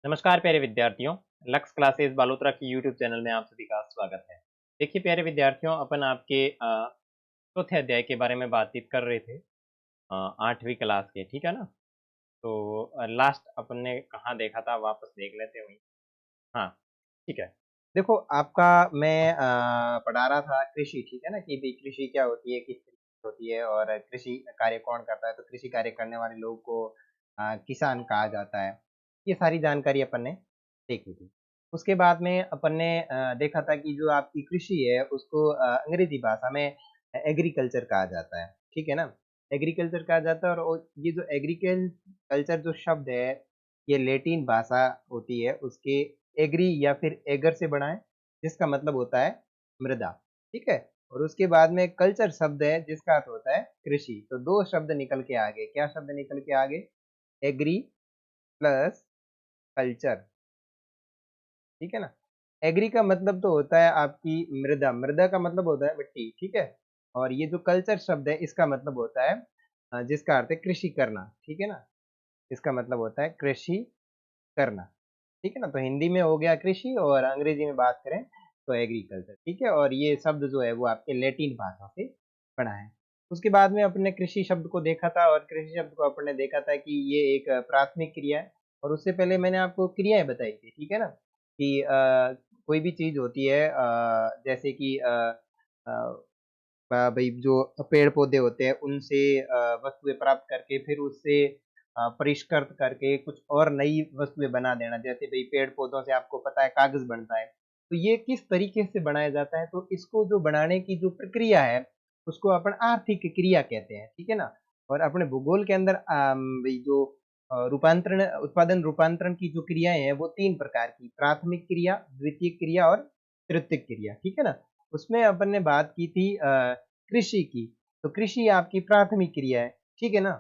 नमस्कार प्यारे विद्यार्थियों। लक्स क्लासेस बालोतरा की यूट्यूब चैनल में आप सभी का स्वागत है। देखिए प्यारे विद्यार्थियों, अपन आपके चौथे अध्याय के बारे में बातचीत कर रहे थे, 8वीं क्लास के, ठीक है ना? तो लास्ट अपन ने कहाँ देखा था, वापस देख लेते हैं वहीं। हाँ, ठीक है। देखो आपका मैं पढ़ा रहा था कृषि, ठीक है ना? कि भई कृषि क्या होती है, किस तरीके से होती है और कृषि कार्य कौन करता है? तो कृषि कार्य करने वाले लोगों को किसान कहा जाता है। ये सारी जानकारी अपन ने देखी थी। उसके बाद में अपन ने देखा था कि जो आपकी कृषि है उसको अंग्रेजी भाषा में एग्रीकल्चर कहा जाता है, ठीक है ना? एग्रीकल्चर कहा जाता है और ये जो कल्चर जो शब्द है, ये लैटिन भाषा होती है उसके एग्री या फिर एगर से बना है, जिसका मतलब होता है मृदा, ठीक है? और उसके बाद में कल्चर शब्द है जिसका अर्थ होता है कृषि। तो 2 शब्द निकल के आ गए। क्या शब्द निकल के आ गए? एग्री प्लस कल्चर, ठीक है ना? एग्री का मतलब तो होता है आपकी मृदा, मृदा का मतलब होता है मिट्टी, ठीक है? और ये जो कल्चर शब्द है इसका मतलब होता है जिसका अर्थ है कृषि करना, ठीक है ना? इसका मतलब होता है कृषि करना, ठीक है ना? तो हिंदी में हो गया कृषि और अंग्रेजी में बात करें तो एग्रीकल्चर, ठीक है? और ये शब्द जो है वो आपके लैटिन भाषा से बना है। उसके बाद में अपने कृषि शब्द को देखा था और कृषि शब्द को अपन ने देखा था कि ये एक प्राथमिक क्रिया है और उससे पहले मैंने आपको क्रियाएँ बताई थी, ठीक है ना? कि कोई भी चीज़ होती है जैसे कि अ, भई जो पेड़-पौधे होते हैं उनसे वस्तुएँ प्राप्त करके फिर उससे परिष्कृत करके कुछ और नई वस्तुएँ बना देना। जैसे भई पेड़-पौधों से आपको पता है कागज़ बनता है। तो ये किस तरीके से बनाया जाता है, तो इसको जो बनाने की जो प्रक्रिया है, उसको अपन आर्थिक क्रिया कहते हैं, ठीक है ना? और अपने भूगोल के अंदर भई जो उत्पादन रूपांतरण की जो क्रियाएँ हैं वो 3 प्रकार की प्राथमिक क्रिया, द्वितीयक क्रिया और तृतीयक क्रिया, ठीक है ना? उसमें अपन ने बात की थी कृषि की, तो कृषि आपकी प्राथमिक क्रिया है, ठीक है ना?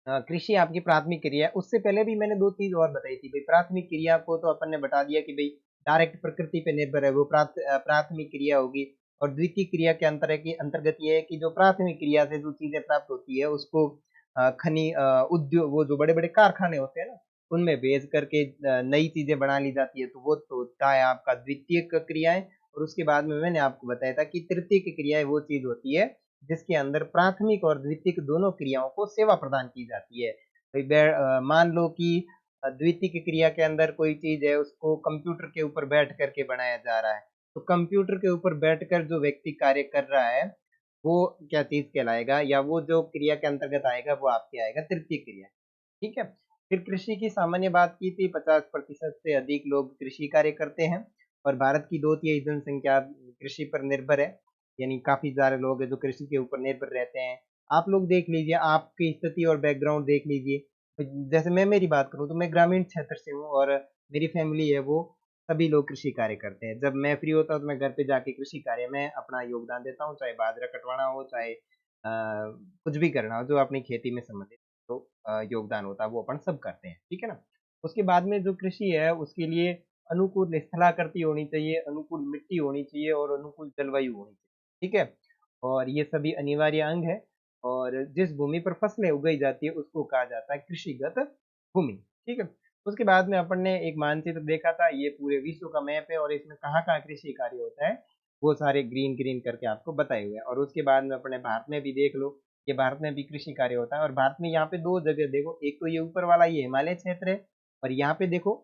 कृषि आपकी प्राथमिक क्रिया है, उससे पहले भी मैंने 2 चीज़ और बताई थी, भई प्राथमिक क्रिया को तो अपन ने बता दिया कि भई डायरेक्ट प्रकृति पे निर्भर है, वो प्राथमिक क्रिया होगी और द्वितीय क्रिया के अंतर्गत ये है कि जो प्राथमिक क्रिया से जो चीज़ें प्राप्त होती है उसको उद्योग वो जो बड़े-बड़े कारखाने होते हैं ना, उनमें भेज कर के नई चीज़ें बना ली जाती है, तो वो तो होता है आपका द्वितीयक क्रियाएँ और उसके बाद में मैंने आपको बताया था कि तृतीयक क्रियाएँ वो चीज़ होती है जिसके अंदर प्राथमिक और द्वितीयक दोनों क्रियाओं को सेवा प्रदान की जाती है। मान लो कि द्वितीयक क्रिया के अंदर कोई चीज़ है उसको कंप्यूटर के ऊपर बैठ कर के बनाया जा रहा है, तो कंप्यूटर के ऊपर बैठकर जो व्यक्ति कार्य कर रहा है, वो क्या चीज़ कहलाएगा या वो जो क्रिया के अंतर्गत आएगा वो आपकी आएगा तृतीय क्रिया, ठीक है? फिर कृषि की सामान्य बात की थी 50% से अधिक लोग कृषि कार्य करते हैं और भारत की 2/3 जनसंख्या कृषि पर निर्भर है। यानी काफ़ी सारे लोग हैं जो कृषि के ऊपर निर्भर रहते हैं। आप लोग देख लीजिए, आपकी स्थिति और बैकग्राउंड देख लीजिए। जैसे मैं मेरी बात करूँ तो मैं ग्रामीण क्षेत्र से हूँ और मेरी फैमिली है वो सभी लोग कृषि कार्य करते हैं। जब मैं फ्री होता हूँ तो मैं घर पे जाके कृषि कार्य में अपना योगदान देता हूँ, चाहे बाजरा कटवाना हो, चाहे कुछ भी करना हो जो अपनी खेती में संबंधित तो योगदान होता है वो अपन सब करते हैं, ठीक है ना? उसके बाद में जो कृषि है उसके लिए अनुकूल स्थलाकृति होनी चाहिए, अनुकूल मिट्टी होनी चाहिए और अनुकूल जलवायु होनी चाहिए। ठीक है? और ये सभी अनिवार्य अंग है और जिस भूमि पर फसलें उगाई जाती है उसको कहा जाता है कृषिगत भूमि, ठीक है? उसके बाद में अपन ने एक मानचित्र देखा था, ये पूरे विश्व का मैप है और इसमें कहाँ-कहाँ कृषि कार्य होता है, वो सारे ग्रीन-ग्रीन करके आपको बताए हुए हैं और उसके बाद में अपने भारत में भी देख लो, ये भारत में भी कृषि कार्य होता है और भारत में यहाँ पे 2 जगह देखो, एक तो ये ऊपर वाला ये हिमालय क्षेत्र है और यहाँ पे देखो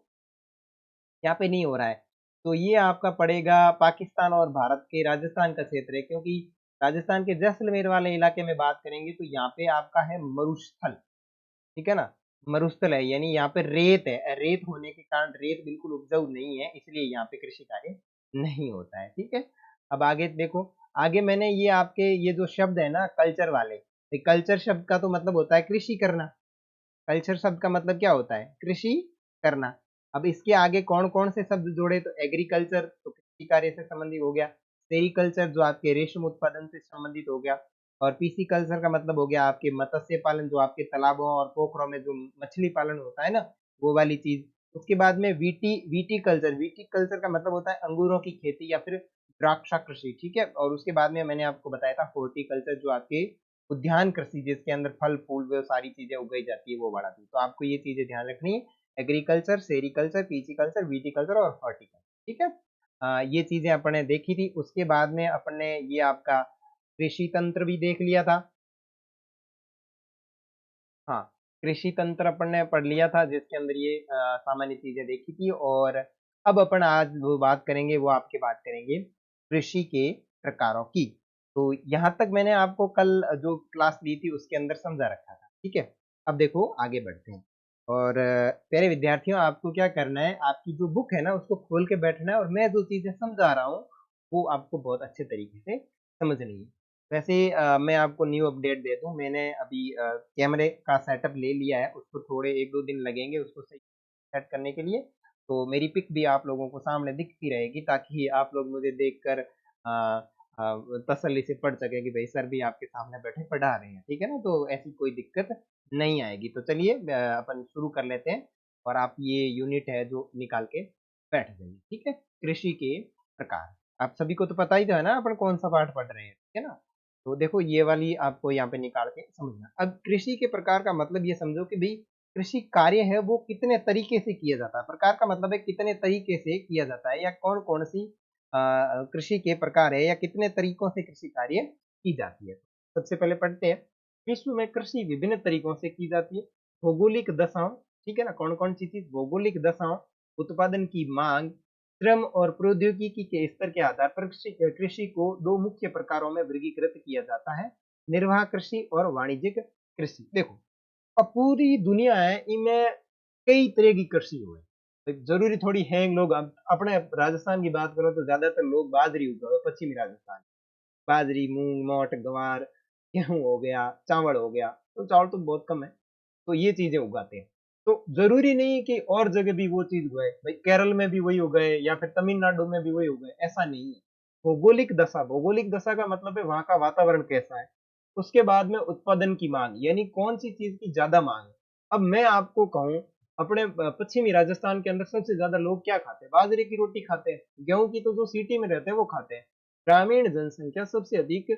यहाँ पे नहीं हो रहा है। तो ये आपका पड़ेगा पाकिस्तान और भारत के राजस्थान का क्षेत्र है क्योंकि राजस्थान के जैसलमेर वाले इलाके में बात करेंगे तो यहाँ पे आपका है मरुस्थल, ठीक है ना? मरुस्थल है यानी यहाँ पे रेत है, रेत होने के कारण रेत बिल्कुल उपजाऊ नहीं है इसलिए यहाँ पे कृषि कार्य नहीं होता है, ठीक है? अब आगे देखो, आगे मैंने ये आपके ये जो शब्द है ना कल्चर वाले, ये कल्चर शब्द का तो मतलब होता है कृषि करना। कल्चर शब्द का मतलब क्या होता है? कृषि करना। अब इसके आगे कौन-कौन से शब्द जोड़े तो एग्रीकल्चर तो कृषि कार्य से संबंधित हो गया, सेरीकल्चर जो आपके रेशम उत्पादन से संबंधित हो गया और पिसिकल्चर का मतलब हो गया आपके मत्स्य पालन जो आपके तालाबों और पोखरों में जो मछली पालन होता है ना, वो वाली चीज़। उसके बाद में विटीकल्चर का मतलब होता है अंगूरों की खेती या फिर द्राक्षा कृषि, ठीक है? और उसके बाद में मैंने आपको बताया था हॉर्टिकल्चर जो आपके उद्यान कृषि जिसके अंदर फल-फूल वो सारी चीज़ें उगाई जाती है वो वाला भी। तो आपको ये चीज़ें ध्यान रखनी है। एग्रीकल्चर, सेरिकल्चर, पीचिकल्चर, विटिकल्चर और हॉर्टिकल्चर। ठीक है, ये चीजें अपन ने देखी थी। उसके बाद में अपन ने ये आपका कृषि तंत्र भी देख लिया था। हाँ, कृषि तंत्र अपन ने पढ़ लिया था, जिसके अंदर ये सामान्य चीजें देखी थी। और अब अपन आज वो बात करेंगे, वो आपकी बात करेंगे कृषि के प्रकारों की। तो यहाँ तक मैंने आपको कल जो क्लास ली थी उसके अंदर समझा रखा था। ठीक है, अब देखो आगे बढ़ते हैं। और प्यारे विद्यार्थियों, आपको क्या करना है, आपकी जो बुक है ना उसको खोल के बैठना है, और मैं जो चीजें समझा रहा हूँ वो आपको बहुत अच्छे तरीके से समझनी है। वैसे मैं आपको न्यू अपडेट दे दूं, मैंने अभी कैमरे का सेटअप ले लिया है, उसको थोड़े 1-2 दिन लगेंगे उसको सही सेट करने के लिए। तो मेरी पिक भी आप लोगों को सामने दिखती रहेगी, ताकि आप लोग मुझे देखकर तसल्ली से पढ़ सके कि भाई सर भी आपके सामने बैठे पढ़ा रहे हैं। ठीक है ना, तो ऐसी कोई दिक्कत नहीं आएगी। तो चलिए अपन शुरू कर लेते हैं, और आप ये यूनिट है जो निकाल के बैठ जाइए। ठीक है, कृषि के प्रकार। आप सभी को तो पता ही तो है ना अपन कौन सा पाठ पढ़ रहे हैं। ठीक है ना, तो देखो ये वाली आपको यहाँ पे निकाल के समझना। अब कृषि के प्रकार का मतलब ये समझो कि भाई कृषि कार्य है वो कितने तरीके से किया जाता है। प्रकार का मतलब है कितने तरीके से किया जाता है, या कौन कौन सी कृषि के प्रकार है, या कितने तरीकों से कृषि कार्य की जाती है। सबसे पहले पढ़ते हैं, विश्व में कृषि विभिन्न तरीकों से की जाती है। भौगोलिक दशाओं, ठीक है ना, कौन कौन सी चीज, भौगोलिक दशाओं, उत्पादन की मांग, श्रम और प्रौद्योगिकी के स्तर के आधार पर कृषि को दो मुख्य प्रकारों में वर्गीकृत किया जाता है, निर्वाह कृषि और वाणिज्यिक कृषि। देखो, अब पूरी दुनिया है, इनमें कई तरह की कृषि हुए। तो जरूरी थोड़ी है लोग, अपने राजस्थान की बात करो तो ज्यादातर लोग बाजरी उगाए, पश्चिमी राजस्थान बाजरी, मूंग, मोट, गवार, गेहूं हो गया, चावल हो गया। तो चावल तो बहुत कम है, तो ये चीजें उगाते हैं। तो जरूरी नहीं कि और जगह भी वो चीज उगाए, भाई केरल में भी वही उगाए या फिर तमिलनाडु में भी वही उगाए, ऐसा नहीं है। भौगोलिक दशा, भौगोलिक दशा का मतलब है वहां का वातावरण कैसा है। उसके बाद में उत्पादन की मांग, यानी कौन सी चीज की ज्यादा मांग है। अब मैं आपको कहूं, अपने पश्चिमी राजस्थान के अंदर सबसे ज्यादा लोग क्या खाते हैं, बाजरे की रोटी खाते हैं। गेहूं की तो जो सिटी में रहते हैं वो खाते हैं। ग्रामीण जनसंख्या सबसे अधिक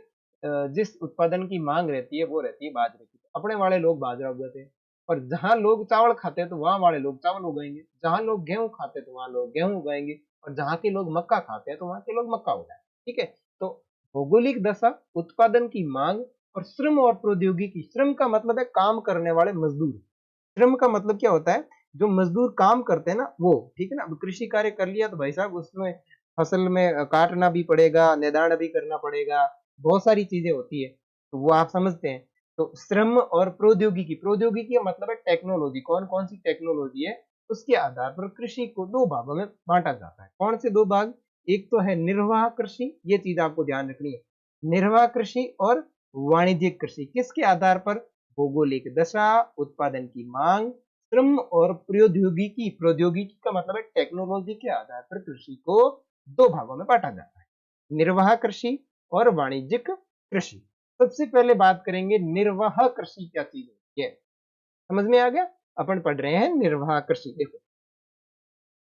जिस उत्पादन की मांग रहती है वो रहती है बाजरे की। अपने वाले लोग बाजरा उगाते हैं, और जहां लोग चावल खाते हैं तो वहां वाले लोग चावल उगाएंगे, जहां लोग गेहूं खाते हैं तो वहां लोग गेहूं उगाएंगे, और जहां के लोग मक्का खाते हैं तो वहां के लोग मक्का उगाएंगे। ठीक है, तो भौगोलिक दशा, उत्पादन की मांग, और श्रम और प्रौद्योगिकी। श्रम का मतलब है काम करने वाले मजदूर। श्रम का मतलब क्या होता है, जो मजदूर काम करते हैं ना वो। ठीक है ना, अब कृषि कार्य कर लिया तो भाई साहब उसमें फसल में काटना भी पड़ेगा, निदान भी करना पड़ेगा, बहुत सारी चीजें होती है, तो वो आप समझते हैं। तो श्रम और प्रौद्योगिकी, प्रौद्योगिकी का मतलब है टेक्नोलॉजी, कौन कौन सी टेक्नोलॉजी है, उसके आधार पर कृषि को दो भागों में बांटा जाता है। कौन से दो भाग, एक तो है निर्वाह कृषि, ये चीज आपको ध्यान रखनी है, निर्वाह कृषि और वाणिज्यिक कृषि। किसके आधार पर, भौगोलिक दशा, उत्पादन की मांग, श्रम और प्रौद्योगिकी, प्रौद्योगिकी का मतलब है टेक्नोलॉजी के आधार पर कृषि को दो भागों में बांटा जाता है, निर्वाह कृषि और वाणिज्यिक कृषि। सबसे पहले बात करेंगे निर्वाह कृषि क्या चीज है, समझ में आ गया। अपन पढ़ रहे हैं निर्वाह कृषि। देखो,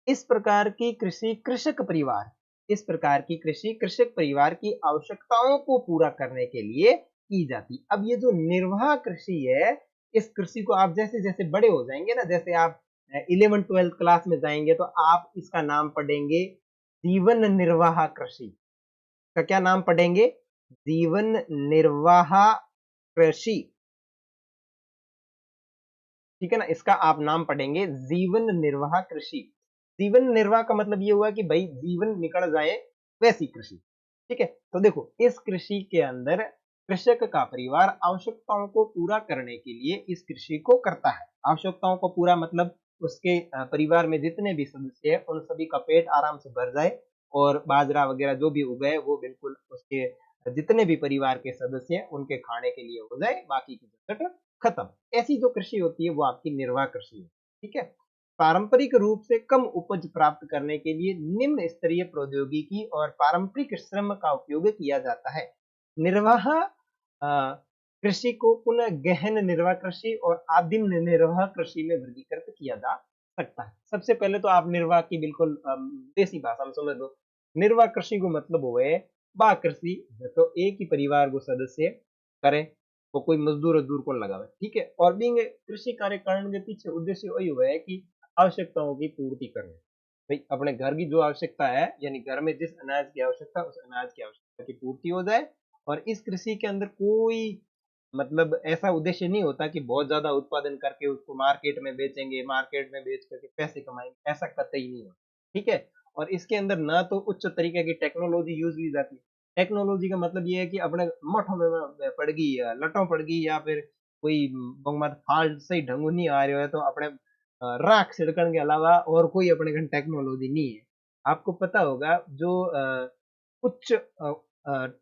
इस प्रकार की कृषि कृषक परिवार, इस प्रकार की कृषि कृषक परिवार की आवश्यकताओं को पूरा करने के लिए की जाती। अब ये जो निर्वाह कृषि है, इस कृषि को आप जैसे जैसे बड़े हो जाएंगे ना, जैसे आप 11th-12th क्लास में जाएंगे तो आप इसका नाम पढ़ेंगे जीवन निर्वाह कृषि। का क्या नाम पढ़ेंगे, जीवन निर्वाह कृषि। ठीक है ना, इसका आप नाम पढ़ेंगे जीवन निर्वाह कृषि। जीवन निर्वाह का मतलब ये हुआ कि भाई जीवन निकल जाए वैसी कृषि। ठीक है, तो देखो इस कृषि के अंदर कृषक का परिवार आवश्यकताओं को पूरा करने के लिए इस कृषि को करता है। आवश्यकताओं को पूरा मतलब उसके परिवार में जितने भी सदस्य हैं उन सभी का पेट आराम से भर जाए, और बाजरा वगैरह जो भी उगाए वो बिल्कुल उसके जितने भी परिवार के सदस्य हैं उनके खाने के लिए हो जाए, बाकी की झंझट खत्म। ऐसी जो कृषि होती है वो आपकी निर्वाह कृषि है। ठीक है, पारंपरिक रूप से कम उपज प्राप्त करने के लिए निम्न स्तरीय प्रौद्योगिकी और पारंपरिक श्रम का उपयोग किया जाता है। निर्वाह कृषि को पुनः गहन निर्वाह कृषि और आदिम निर्वाह कृषि में वर्गीकृत किया जा सकता है। सबसे पहले तो आप निर्वाह की बिल्कुल देसी भाषा में समझ लो। निर्वाह कृषि को मतलब हुए बा कृषि, तो एक ही परिवार को सदस्य करे, तो कोई मजदूर वजदूर को लगावे। ठीक है, और भी कृषि कार्य करने के पीछे उद्देश्य वही हुआ है कि आवश्यकताओं की पूर्ति करना। भाई अपने घर की जो आवश्यकता है, यानी घर में जिस अनाज की आवश्यकता, उस अनाज की आवश्यकता की पूर्ति हो जाए। और इस कृषि के अंदर कोई मतलब ऐसा उद्देश्य नहीं होता कि बहुत ज्यादा उत्पादन करके उसको मार्केट में बेचेंगे, मार्केट में बेच करके पैसे कमाएंगे, ऐसा कतई नहीं होता। ठीक है। और इसके अंदर ना तो उच्च तरीके की टेक्नोलॉजी यूज की जाती है। टेक्नोलॉजी का मतलब ये है कि अपने मठों में पड़ गई या लटों पड़ गई, या फिर कोई मत फाल्ट सही ढंगू नहीं आ रहा है, तो अपने राख छिड़कण के अलावा और कोई अपने घर टेक्नोलॉजी नहीं है। आपको पता होगा जो उच्च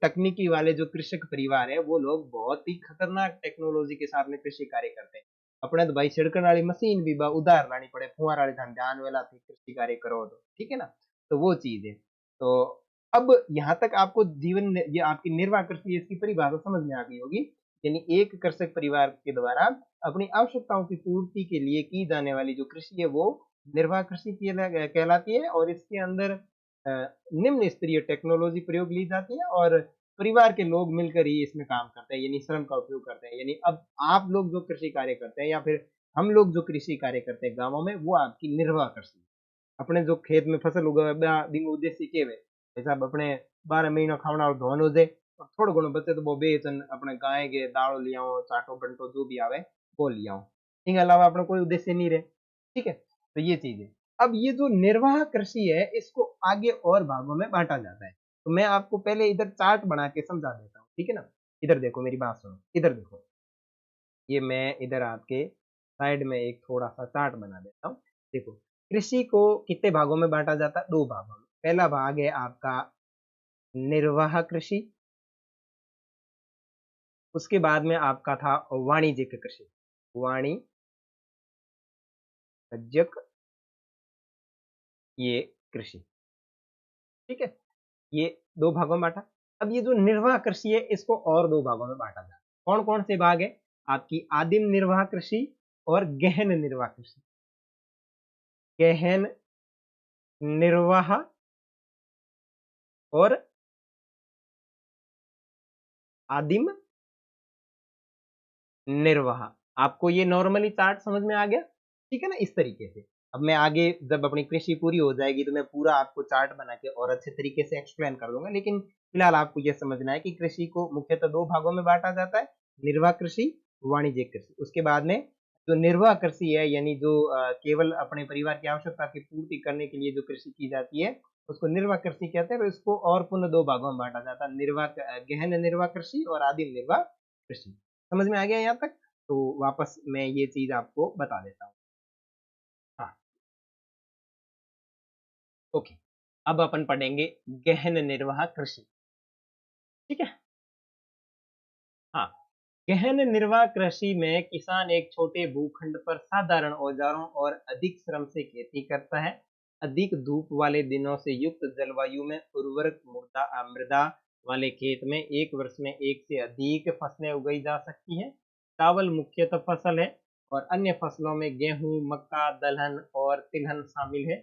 तकनीकी वाले जो कृषक परिवार है, वो लोग बहुत ही खतरनाक टेक्नोलॉजी के साथ में कृषि कार्य करते हैं। अपने तो भाई छिड़कण वाली मशीन भी उधार लानी पड़े, फुहार वाले ध्यान वाला थी कृषि कार्य करो तो, ठीक है ना। तो वो चीज है। तो अब यहाँ तक आपको जीवन ये आपकी निर्वाह कृषि इसकी परिभाषा समझ में आ गई होगी। यानी एक कृषक परिवार के द्वारा अपनी आवश्यकताओं की पूर्ति के लिए की जाने वाली जो कृषि है वो निर्वाह कृषि कहलाती है। और इसके अंदर निम्न स्तरीय टेक्नोलॉजी प्रयोग ली जाती है, और परिवार के लोग मिलकर ही इसमें काम करते हैं, यानी श्रम का उपयोग करते हैं। यानी अब आप लोग जो कृषि कार्य करते हैं, या फिर हम लोग जो कृषि कार्य करते हैं गाँवों में, वो आपकी निर्वाह कृषि है। अपने जो खेत में फसल उगावे बिंगो उद्देश्य केवे हिसाब अपने 12 महीना खावना और धोन हो जाए, और थोड़ा घणो बचे तो वो बेच अपने गाय के दाड़ो लियाओ, चाटो बंटो जो भी आवे वो लियाओ। इसके अलावा अपना कोई उद्देश्य नहीं रहे। ठीक है। तो ये चीज है। अब ये जो निर्वाह कृषि है, इसको आगे और भागों में बांटा जाता है। तो मैं आपको पहले इधर चार्ट बना के समझा देता हूँ, ठीक है ना। इधर देखो, मेरी बात सुनो, इधर देखो। ये मैं इधर आपके साइड में एक थोड़ा सा चार्ट बना देता हूँ। देखो, कृषि को कितने भागों में बांटा जाता है? दो भागों में। पहला भाग है आपका निर्वाह कृषि, उसके बाद में आपका था वाणिज्यिक कृषि, वाणिज्यिक ये कृषि। ठीक है। ये दो भागों में बांटा। अब ये जो निर्वाह कृषि है, इसको और दो भागों में बांटा जाता है। कौन कौन से भाग है? आपकी आदिम निर्वाह कृषि और गहन निर्वाह कृषि। गहन निर्वाह और आदिम निर्वाह। आपको ये नॉर्मली चार्ट समझ में आ गया? ठीक है ना, इस तरीके से। अब मैं आगे जब अपनी कृषि पूरी हो जाएगी तो मैं पूरा आपको चार्ट बना के और अच्छे तरीके से एक्सप्लेन कर दूंगा, लेकिन फिलहाल आपको यह समझना है कि कृषि को मुख्यतः दो भागों में बांटा जाता है, निर्वाह कृषि, वाणिज्यिक कृषि। उसके बाद में जो निर्वाह कृषि है, यानी जो केवल अपने परिवार की आवश्यकता की पूर्ति करने के लिए जो कृषि की जाती है, उसको निर्वाह कृषि कहते हैं। और इसको और पुनः दो भागों में बांटा जाता है, गहन निर्वाह कृषि और आदिम निर्वाह कृषि। समझ में आ गया यहाँ तक? तो वापस मैं ये चीज आपको बता देता हूँ। हाँ। ओके। अब अपन पढ़ेंगे गहन निर्वाह कृषि। ठीक है। हाँ। गहन निर्वाह कृषि में किसान एक छोटे भूखंड पर साधारण औजारों और अधिक श्रम से खेती करता है। अधिक धूप वाले दिनों से युक्त जलवायु में उर्वरक मृदा वाले खेत में एक वर्ष में एक से अधिक फसलें उगाई जा सकती हैं। चावल मुख्यतः फसल है, और अन्य फसलों में गेहूं, मक्का, दलहन और तिलहन शामिल है।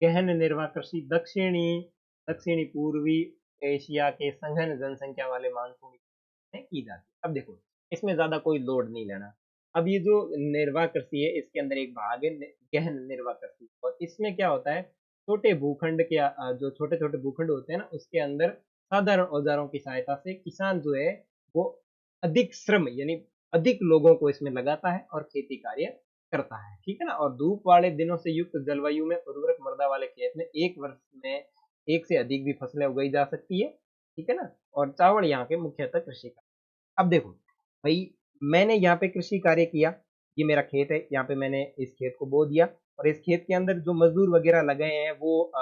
गहन निर्वाह कृषि दक्षिणी पूर्वी एशिया के सघन जनसंख्या वाले मानसूनी में की जाती है। अब देखो, इसमें ज्यादा कोई लोड नहीं लेना। अब ये जो निर्वाह कृषि है, इसके अंदर एक भाग है गहन निर्वाह कृषि, और इसमें क्या होता है, छोटे भूखंड के जो छोटे छोटे भूखंड होते हैं ना, उसके अंदर साधारण औजारों की सहायता से किसान जो है वो अधिक श्रम, यानी अधिक लोगों को इसमें लगाता है और खेती कार्य करता है। ठीक है ना। और धूप वाले दिनों से युक्त जलवायु में उर्वरक मृदा वाले खेत में एक वर्ष में एक से अधिक भी फसलें उगाई जा सकती है। ठीक है ना। और चावल यहाँ के मुख्यतः कृषि का। अब देखो भाई, मैंने यहाँ पे कृषि कार्य किया, ये मेरा खेत है, यहाँ पे मैंने इस खेत को बो दिया, और इस खेत के अंदर जो मजदूर वगैरह लगे हैं, वो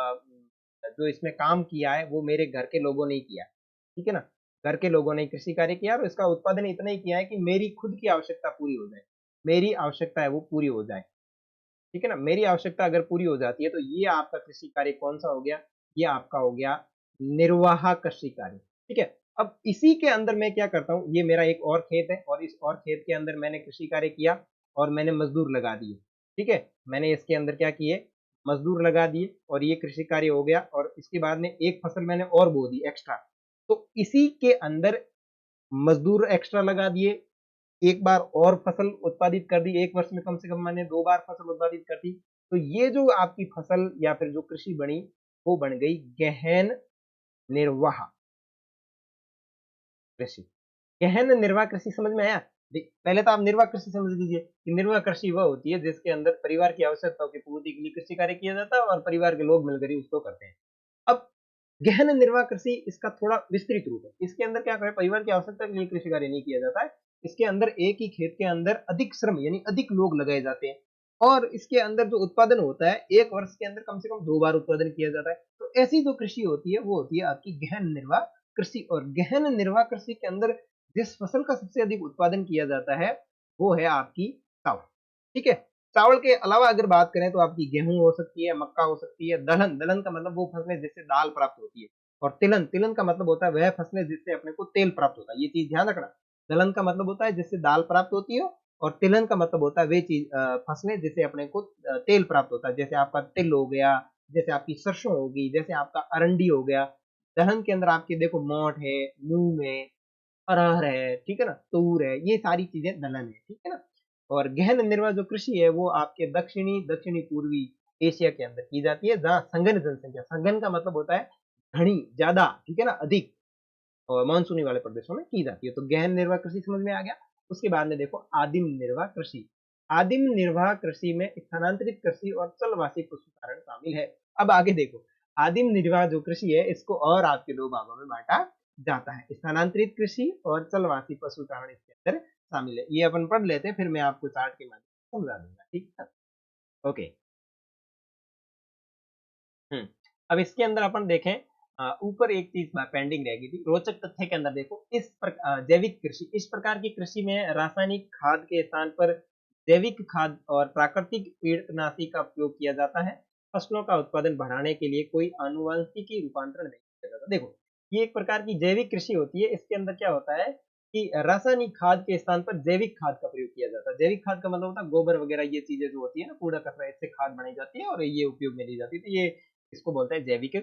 जो इसमें काम किया है वो मेरे घर के लोगों ने ही किया। ठीक है ना। घर के लोगों ने कृषि कार्य किया, और इसका उत्पादन इतना ही किया है कि मेरी खुद की आवश्यकता पूरी हो जाए, मेरी आवश्यकता है वो पूरी हो जाए। ठीक है ना। मेरी आवश्यकता अगर पूरी हो जाती है, तो ये आपका कृषि कार्य कौन सा हो गया? ये आपका हो गया निर्वाह कृषि कार्य। ठीक है। अब इसी के अंदर मैं क्या करता हूँ, ये मेरा एक और खेत है, और इस और खेत के अंदर मैंने कृषि कार्य किया और मैंने मजदूर लगा दिए। ठीक है। मैंने इसके अंदर क्या किए, मजदूर लगा दिए, और ये कृषि कार्य हो गया। और इसके बाद में एक फसल मैंने और बो दी एक्स्ट्रा। तो इसी के अंदर मजदूर एक्स्ट्रा लगा दिए, एक बार और फसल उत्पादित कर दी, एक वर्ष में कम से कम मैंने 2 बार फसल उत्पादित कर दी, तो ये जो आपकी फसल या फिर जो कृषि बनी, वो बन गई गहन निर्वाह कृषि। गहन निर्वाह कृषि समझ में आया? पहले तो आप निर्वाह कृषि समझ लीजिए कि निर्वाह कृषि वह होती है जिसके अंदर परिवार की आवश्यकताओं की पूर्ति के लिए कृषि कार्य किया जाता है और परिवार के लोग मिलकर ही उसको करते हैं। अब गहन निर्वाह कृषि इसका थोड़ा विस्तृत रूप है। इसके अंदर क्या करें, परिवार की आवश्यकता के लिए कृषि कार्य नहीं किया जाता है। इसके अंदर एक ही खेत के अंदर अधिक श्रम यानी अधिक लोग लगाए जाते हैं और इसके अंदर जो उत्पादन होता है एक वर्ष के अंदर कम से कम 2 बार उत्पादन किया जाता है। तो ऐसी जो कृषि होती है वो होती है आपकी गहन निर्वाह कृषि। और गहन निर्वाह कृषि के अंदर जिस फसल का सबसे अधिक उत्पादन किया जाता है वो है आपकी चावल। ठीक है, चावल के अलावा अगर बात करें तो आपकी गेहूं हो सकती है, मक्का हो सकती है, दलहन, दलहन का मतलब वो फसलें जिससे दाल प्राप्त होती है, और तिलहन, तिलहन का मतलब होता है वह फसलें जिससे अपने को तेल प्राप्त होता है। ये चीज ध्यान रखना, दलहन का मतलब होता है जिससे दाल प्राप्त होती है और तिलहन का मतलब होता है वे चीज फसलें जिससे अपने को तेल प्राप्त होता है। जैसे आपका तिल हो गया, जैसे आपकी सरसों होगी, जैसे आपका अरंडी हो गया। दलहन के अंदर आपके देखो मोठ है, मूंग है, अरहर है, ठीक है ना, तूर है, ये सारी चीजें दलहन है, ठीक है ना। और गहन निर्वाह जो कृषि है वो आपके दक्षिणी पूर्वी एशिया के अंदर की जाती है, जहाँ संघन जनसंख्या, संघन का मतलब होता है घनी, ज्यादा, ठीक है ना, अधिक, और मानसूनी वाले प्रदेशों में की जाती है। तो गहन निर्वाह कृषि समझ में आ गया। उसके बाद में देखो आदिम निर्वाह कृषि। आदिम निर्वाह कृषि में स्थानांतरित कृषि और चलवासी पशुचारण शामिल है। अब आगे देखो, आदिम निर्वाह जो कृषि है इसको और आपके दो भागों में बांटा जाता है, स्थानांतरित कृषि और चलवासी पशुचारण इसके अंदर शामिल है। ये अपन पढ़ लेते हैं, फिर मैं आपको चार्ट के माध्यम से समझा दूंगा, ठीक है। ओके। अब इसके अंदर अपन देखें, ऊपर एक चीज पेंडिंग रह गई थी, रोचक तथ्य के अंदर देखो, जैविक कृषि, इस प्रकार की कृषि में रासायनिक खाद के स्थान पर जैविक खाद और प्राकृतिक कीटनाशी का उपयोग किया जाता है। फसलों का उत्पादन बढ़ाने के लिए कोई आनुवंशिकी रूपांतरण नहीं किया जाता। देखो, ये एक प्रकार की जैविक कृषि होती है। इसके अंदर क्या होता है कि रासायनिक खाद के स्थान पर जैविक खाद का प्रयोग किया जाता है। जैविक खाद का मतलब होता है गोबर वगैरह, ये चीजें जो होती है ना, कूड़ा कचरा, इससे खाद बनाई जाती है और ये उपयोग में ली जाती है। तो ये इसको बोलते हैं जैविक,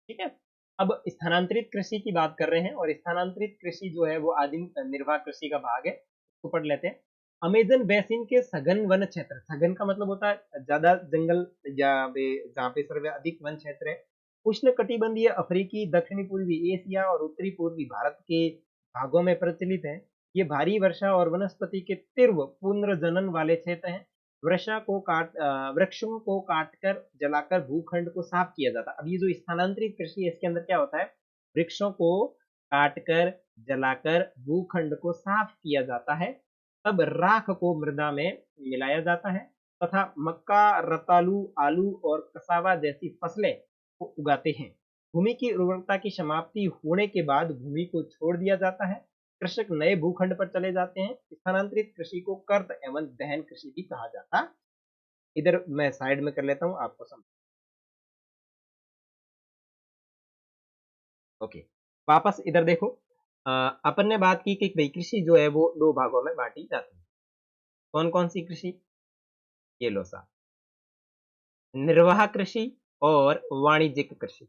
ठीक है। अब स्थानांतरित कृषि की बात कर रहे हैं और स्थानांतरित कृषि जो है वो आदिम निर्वाह कृषि का भाग है, उसको पढ़ लेते हैं। अमेजन बेसिन के सघन वन क्षेत्र, सघन का मतलब होता है ज्यादा जंगल या जहाँ पे सर्वाधिक वन क्षेत्र है, उष्ण कटिबंधीय अफ्रीकी, दक्षिणी पूर्वी एशिया और उत्तरी पूर्वी भारत के भागों में प्रचलित है। ये भारी वर्षा और वनस्पति के तीव्र पुनर्जनन वाले क्षेत्र हैं। वृक्षों को काटकर जलाकर भूखंड को साफ किया जाता है। अब ये जो स्थानांतरित कृषि है इसके अंदर क्या होता है, वृक्षों को काटकर जलाकर भूखंड को साफ किया जाता है, तब राख को मृदा में मिलाया जाता है तथा मक्का, रतालू, आलू और कसावा जैसी फसलें को उगाते हैं। भूमि की उर्वरता की समाप्ति होने के बाद भूमि को छोड़ दिया जाता है, कृषक नए भूखंड पर चले जाते हैं। स्थानांतरित कृषि को कर्त एवं दहन कृषि भी कहा जाता है। इधर मैं साइड में कर लेता हूं, आपको समझ। ओके, वापस इधर देखो, अपन ने बात की कि भाई कृषि जो है वो दो भागों में बांटी जाती है। कौन कौन सी कृषि? ये लो सा, निर्वाह कृषि और वाणिज्यिक कृषि,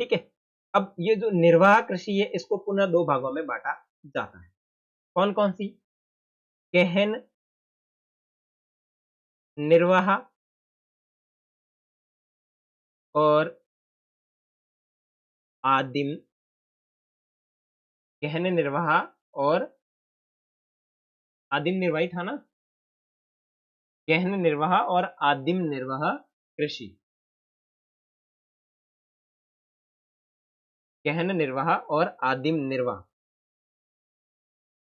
ठीक है। अब ये जो निर्वाह कृषि है इसको पुनः दो भागों में बांटा जाता है। कौन कौन सी? गहन निर्वाह और आदिम, गहन निर्वाह और आदिम निर्वाही था ना, गहन निर्वाह और आदिम निर्वाह कृषि, गहन निर्वाह और आदिम निर्वाह,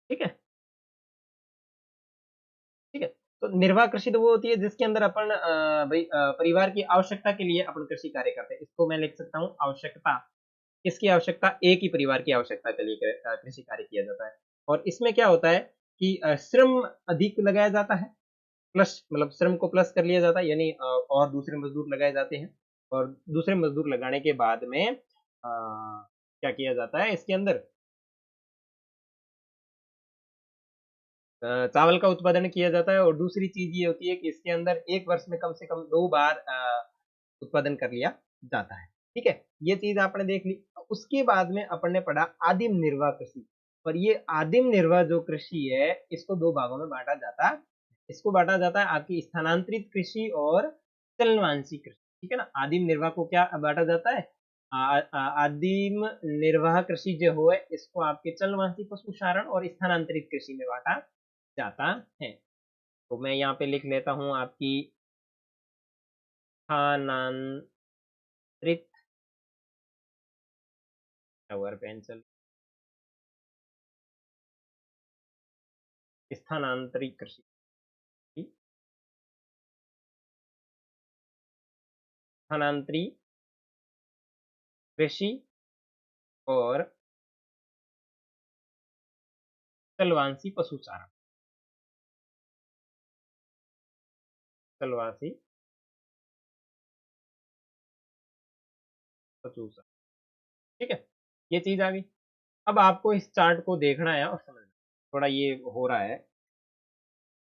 ठीक है, ठीक है। तो निर्वाह कृषि तो वो होती है जिसके अंदर अपन भाई परिवार की आवश्यकता के लिए अपन कृषि कार्य करते हैं। इसको मैं लिख सकता हूँ आवश्यकता। किसकी आवश्यकता? एक ही परिवार की आवश्यकता के लिए कृषि कार्य किया जाता है। और इसमें क्या होता है कि श्रम अधिक लगाया जाता है, प्लस मतलब श्रम को प्लस कर लिया जाता है, यानी और दूसरे मजदूर लगाए जाते हैं। और दूसरे मजदूर लगाने के बाद में क्या किया जाता है इसके अंदर, चावल का उत्पादन किया जाता है। और दूसरी चीज ये होती है कि इसके अंदर एक वर्ष में कम से कम 2 बार उत्पादन कर लिया जाता है, ठीक है। ये चीज आपने देख ली। उसके बाद में अपन ने पढ़ा आदिम निर्वाह कृषि। और ये आदिम निर्वाह जो कृषि है इसको दो भागों में बांटा जाता है। इसको बांटा जाता है आपकी स्थानांतरित कृषि और चलनवांशी कृषि, ठीक है ना। आदिम निर्वाह को क्या बांटा जाता है, आदिम निर्वाह कृषि जो हो इसको आपके चलनवांशी पशुचारण और स्थानांतरित कृषि में बांटा जाता है। तो मैं यहाँ पे लिख लेता हूँ आपकी स्थानांतरित पेंसिल स्थानांतरित कृषि, स्थानांतरित कृषि और चलवांशी पशुचारण, चलवांशी पशुचारण, ठीक है। ये चीज आ गई। अब आपको इस चार्ट को देखना है और समझना, थोड़ा ये हो रहा है,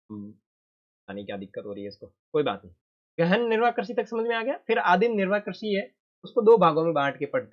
पता नहीं क्या दिक्कत हो रही है इसको, कोई बात नहीं। गहन निर्वाह कृषि तक समझ में आ गया। फिर आदिम निर्वाह कृषि है, उसको दो भागों में बांट के पढ़ते हैं।